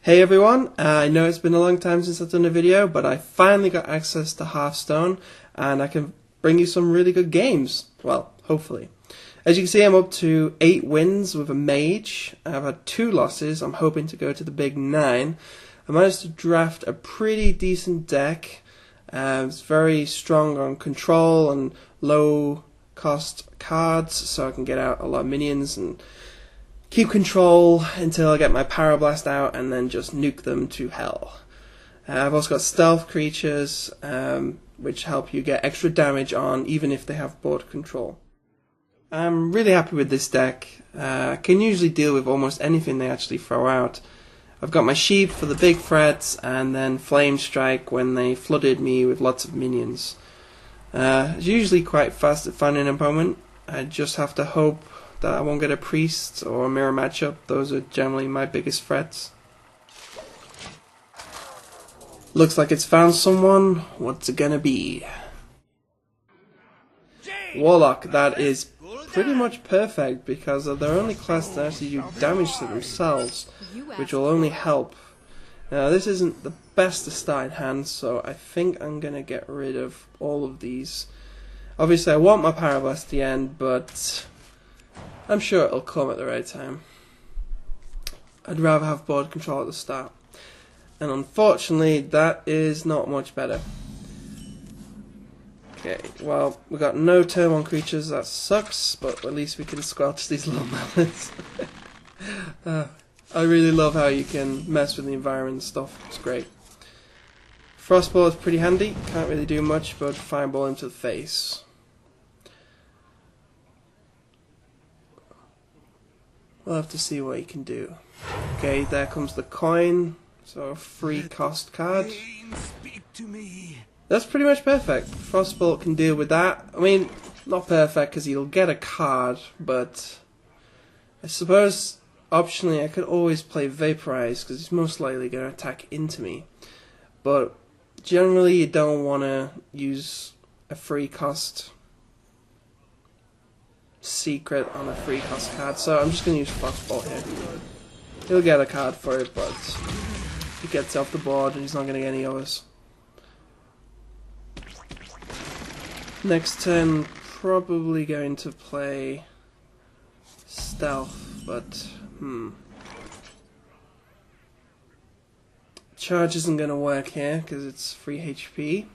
Hey everyone, I know it's been a long time since I've done a video, but I finally got access to Hearthstone and I can bring you some really good games. Well, hopefully. As you can see, I'm up to 8 wins with a Mage. I've had 2 losses. I'm hoping to go to the big 9. I managed to draft a pretty decent deck. It's very strong on control and low cost cards, so I can get out a lot of minions and keep control until I get my Power Blast out and then just nuke them to hell. I've also got stealth creatures, which help you get extra damage on even if they have board control. I'm really happy with this deck. I can usually deal with almost anything they actually throw out. I've got my Sheep for the big threats and then Flame Strike when they flooded me with lots of minions. It's usually quite fast at finding an opponent. I just have to hope that I won't get a Priest or a mirror matchup. Those are generally my biggest threats. Looks like it's found someone. What's it gonna be? Warlock. That is pretty much perfect because they're only class that actually do damage to themselves, which will only help. Now this isn't the best to start in hand, so I think I'm gonna get rid of all of these. Obviously I want my Power Blast at the end, but I'm sure it'll come at the right time. I'd rather have board control at the start. And unfortunately, that is not much better. Okay, well, we got no turn 1 creatures, that sucks, but at least we can squelch these little melons. I really love how you can mess with the environment and stuff, it's great. Frostball is pretty handy, can't really do much but fireball into the face. We'll have to see what you can do. Okay, there comes the coin. So a free cost card. That's pretty much perfect. Frostbolt can deal with that. I mean, not perfect because he'll get a card, but I suppose optionally I could always play Vaporize because he's most likely going to attack into me. But generally you don't want to use a free cost secret on a free cost card, so I'm just going to use Frostbolt here. He'll get a card for it, but he gets off the board and he's not going to get any others. Next turn, probably going to play Stealth, but Charge isn't going to work here because it's 3 HP.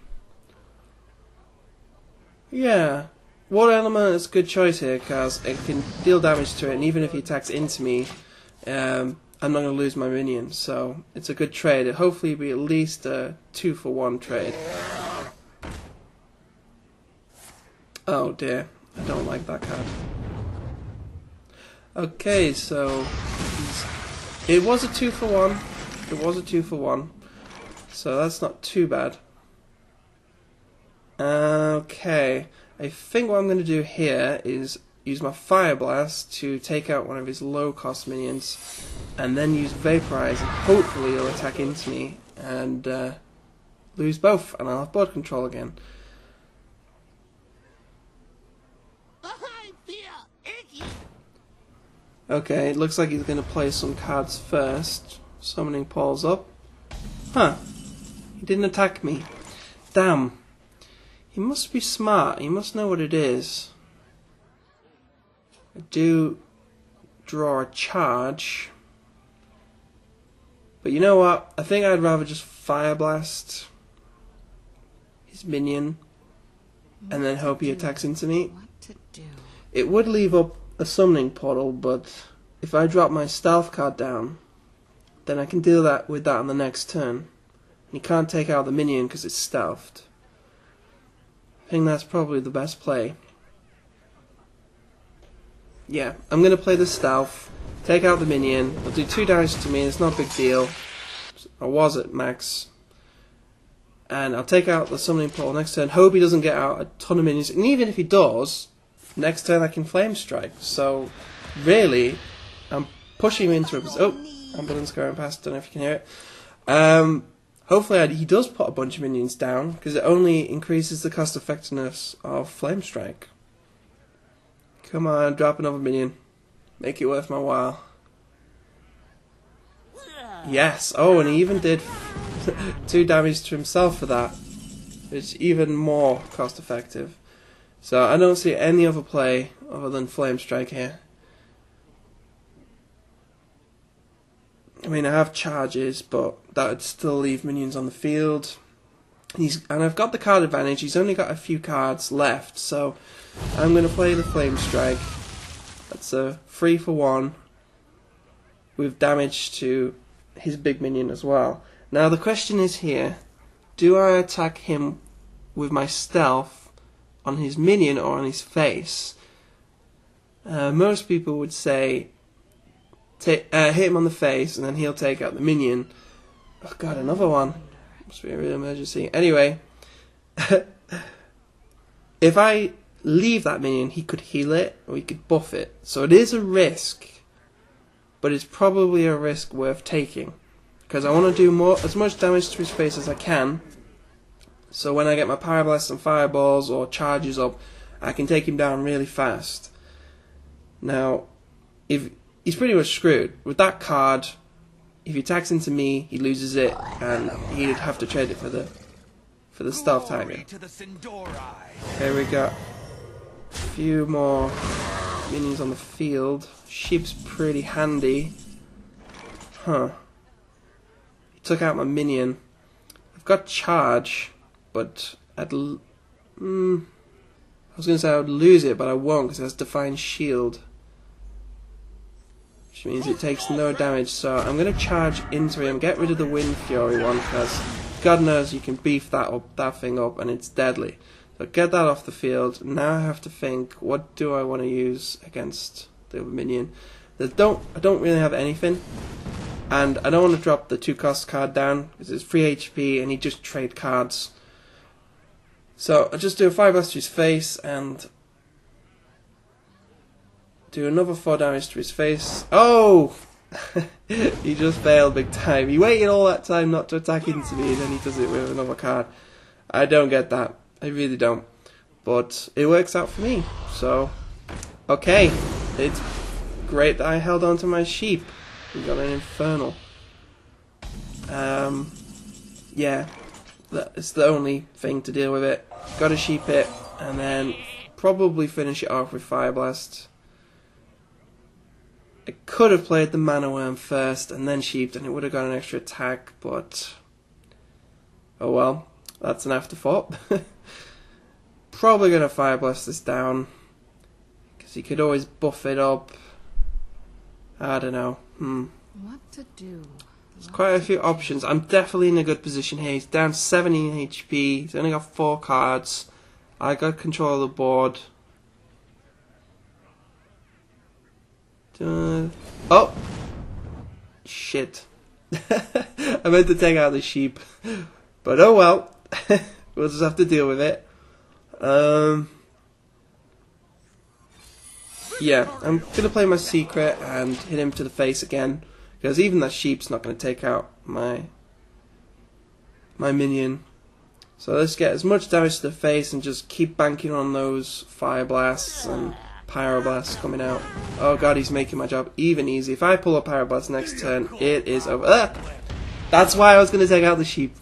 Yeah, Water Element is a good choice here because it can deal damage to it, and even if he attacks into me, I'm not going to lose my minion, so it's a good trade. It'll hopefully be at least a 2-for-1 trade. Oh dear, I don't like that card. Okay, so it was a 2-for-1. It was a 2-for-1, so that's not too bad. Okay, I think what I'm going to do here is use my Fire Blast to take out one of his low-cost minions, and then use Vaporize, and hopefully he'll attack into me and lose both, and I'll have board control again. Okay, it looks like he's going to play some cards first. Summoning Paul's up. Huh, he didn't attack me. Damn. He must be smart, he must know what it is. I do draw a charge. But you know what? I think I'd rather just Fire Blast his minion and then hope he attacks into me. It would leave up a summoning portal, but if I drop my stealth card down, then I can deal with that on the next turn. He can't take out the minion because it's stealthed. I think that's probably the best play. Yeah, I'm going to play the stealth, take out the minion, I'll do 2 damage to me, it's not a big deal. I was at max. And I'll take out the summoning portal next turn, hope he doesn't get out a ton of minions, and even if he does, next turn I can Flame Strike. So, really, I'm pushing him into a... Oh, ambulance going past, don't know if you can hear it. Hopefully he does put a bunch of minions down, because it only increases the cost effectiveness of Flame Strike. Come on, drop another minion. Make it worth my while. Yes. Oh, and he even did 2 damage to himself for that. It's even more cost effective. So I don't see any other play other than Flame Strike here. I mean, I have charges, but that would still leave minions on the field. And I've got the card advantage. He's only got a few cards left, so I'm going to play the Flame Strike. That's a 3 for 1 with damage to his big minion as well. Now the question is here, do I attack him with my stealth on his minion or on his face? Most people would say hit him on the face and then he'll take out the minion. Oh god, another one. Must be a real emergency. Anyway, if I leave that minion, he could heal it or he could buff it. So it is a risk, but it's probably a risk worth taking, because I want to do as much damage to his face as I can, so when I get my Pyroblast and Fireballs or charges up, I can take him down really fast. Now, if he's pretty much screwed with that card. If he attacks into me, he loses it, and he'd have to trade it for the Stealth Tiger. Okay, we got a few more minions on the field. Sheep's pretty handy. Huh. He took out my minion. I've got charge, but I was going to say I would lose it, but I won't because it has Defiant Shield, which means it takes no damage. So I'm going to charge into him, get rid of the Wind Fury one, because God knows you can beef that thing up and it's deadly. So get that off the field. Now I have to think, what do I want to use against the minion? I don't really have anything, and I don't want to drop the 2-cost card down because it's 3 HP and he just trade cards. So I'll just do a Fireblast to his face and do another 4 damage to his face. Oh! He just failed big time. He waited all that time not to attack into me, and then he does it with another card. I don't get that. I really don't. But it works out for me. So, okay. It's great that I held on to my sheep. We got an Infernal. Yeah. That's the only thing to deal with it. Got to sheep it, and then probably finish it off with Fireblast. I could have played the Mana Worm first and then sheeped, and it would have got an extra attack, but oh well, that's an afterthought. Probably going to Fireblast this down, because he could always buff it up. I don't know. What to do? There's quite a few options. I'm definitely in a good position here. He's down 17 HP. He's only got 4 cards. I got control of the board. Oh! Shit. I meant to take out the sheep. But oh well. We'll just have to deal with it. Yeah, I'm going to play my secret and hit him to the face again, because even that sheep's not going to take out my minion. So let's get as much damage to the face and just keep banking on those Fire Blasts and Pyroblasts coming out. Oh god, he's making my job even easy. If I pull a Pyroblast next turn, it is over. That's why I was going to take out the sheep.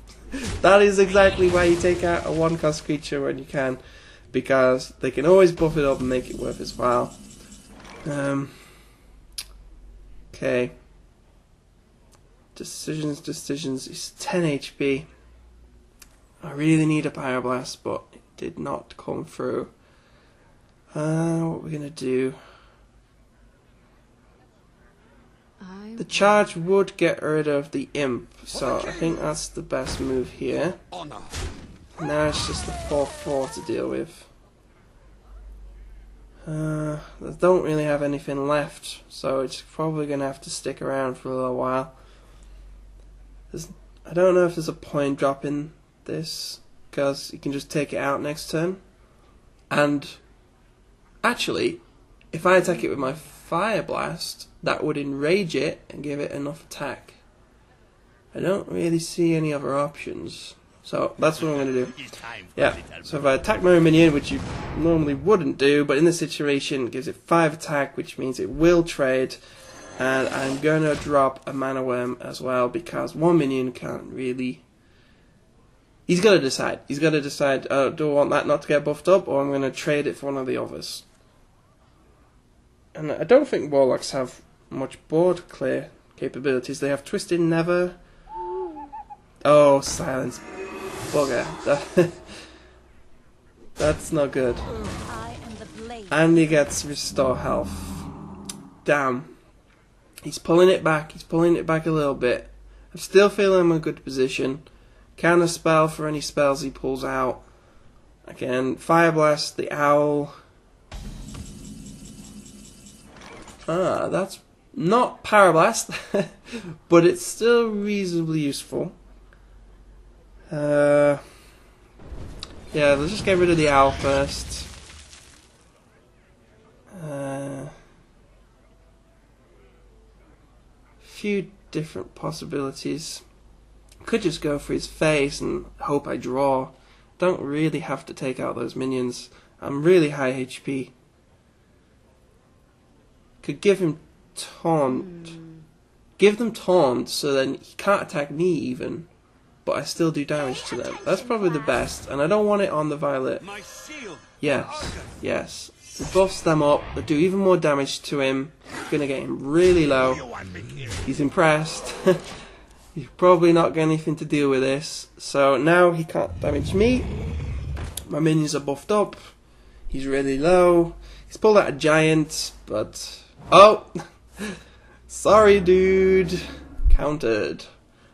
That is exactly why you take out a 1-cost creature when you can, because they can always buff it up and make it worth its while. Okay. Decisions. It's 10 HP. I really need a Pyroblast, but it did not come through. What we're gonna do? The charge would get rid of the imp, so I think that's the best move here. Now it's just the 4/4 to deal with. I don't really have anything left, so it's probably gonna have to stick around for a little while. I don't know if there's a point dropping this, because you can just take it out next turn. And actually, if I attack it with my Fire Blast, that would enrage it and give it enough attack. I don't really see any other options, so that's what I'm going to do. Yeah, so if I attack my minion, which you normally wouldn't do, but in this situation it gives it 5 attack, which means it will trade, And I'm gonna drop a mana worm as well because one minion can't really. He's got to decide. He's got to decide, do I want that not to get buffed up, or I'm going to trade it for one of the others. And I don't think Warlocks have much board clear capabilities. They have Twisted Never. Oh, Silence. Bugger. That's not good. And he gets Restore Health. Damn. He's pulling it back. He's pulling it back a little bit. I'm still feeling I'm in a good position. Counter spell for any spells he pulls out. Again, Fire Blast, the Owl. Ah, that's not Power Blast, but it's still reasonably useful. Yeah, let's just get rid of the Owl first. Few different possibilities. Could just go for his face and hope I draw. Don't really have to take out those minions. I'm really high HP. Could give him Taunt. Give them Taunt so then he can't attack me even. But I still do damage to them. That's probably the best. And I don't want it on the Violet. Yes, yes. It buffs them up. They do even more damage to him. Gonna get him really low. He's impressed. He's probably not got anything to deal with this. So now he can't damage me. My minions are buffed up. He's really low. He's pulled out a giant, but... Oh! Sorry, dude. Countered.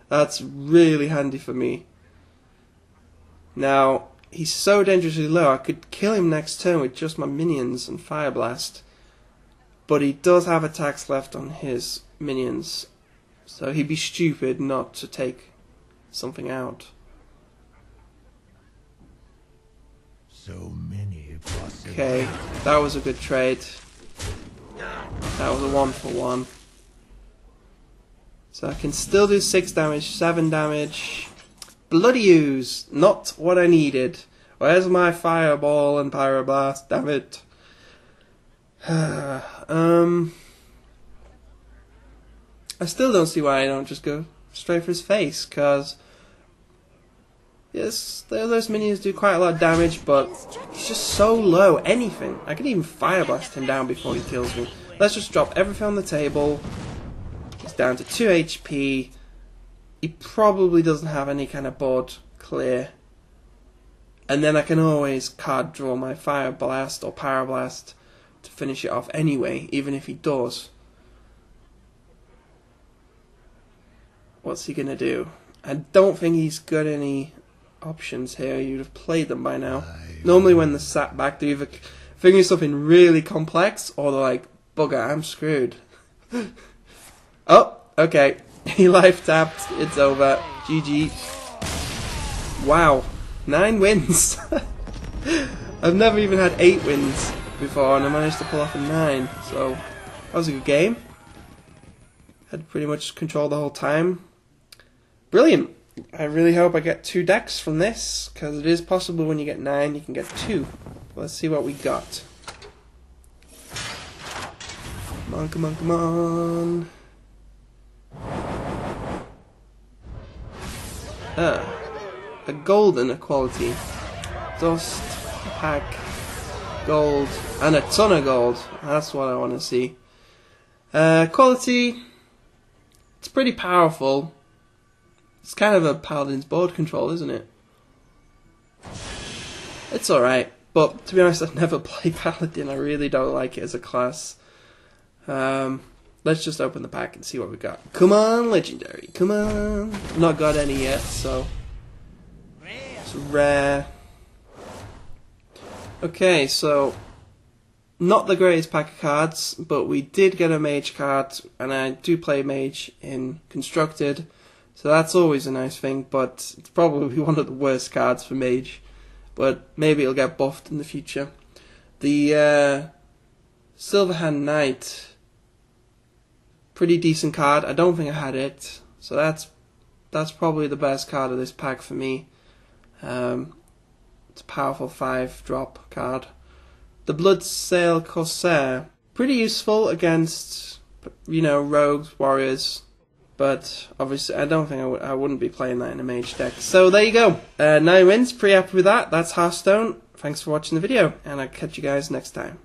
That's really handy for me. Now, he's so dangerously low, I could kill him next turn with just my minions and Fire Blast. But he does have attacks left on his minions. So he'd be stupid not to take something out. So many possible. Okay, that was a good trade. That was a 1-for-1. So I can still do 6 damage, 7 damage. Bloody use! Not what I needed. Where's my Fireball and Pyroblast? Damn it. I still don't see why I don't just go straight for his face, because yes, those minions do quite a lot of damage, but he's just so low. Anything. I can even Fire Blast him down before he kills me. Let's just drop everything on the table. He's down to 2 HP. He probably doesn't have any kind of board clear. And then I can always card draw my Fire Blast or Power Blast to finish it off anyway, even if he does. What's he gonna do? I don't think he's got any options here. You'd have played them by now. Normally when they're sat back, they're either figuring something really complex or they're like, bugger, I'm screwed. Oh, okay. He life tapped. It's over. GG. Wow. 9 wins. I've never even had 8 wins before and I managed to pull off a 9. So, that was a good game. Had pretty much control the whole time. Brilliant. I really hope I get 2 decks from this, because it is possible when you get 9 you can get 2. Let's see what we got. Come on, come on, come on. A golden equality. Dust, pack, gold, and a ton of gold. That's what I want to see. Quality, it's pretty powerful. It's kind of a paladin's board control, isn't it? It's alright, but to be honest, I've never played paladin. I really don't like it as a class. Let's just open the pack and see what we got. Come on, legendary, come on. I've not got any yet, so it's rare. Okay, so not the greatest pack of cards, but we did get a mage card, and I do play mage in constructed. So that's always a nice thing, but it's probably one of the worst cards for Mage. But maybe it'll get buffed in the future. The Silverhand Knight, pretty decent card. I don't think I had it, so that's probably the best card of this pack for me. It's a powerful 5-drop card. The Bloodsail Corsair, pretty useful against you know, rogues, warriors. But obviously, I don't think I wouldn't be playing that in a mage deck. So there you go. 9 wins, pretty happy with that. That's Hearthstone. Thanks for watching the video, and I'll catch you guys next time.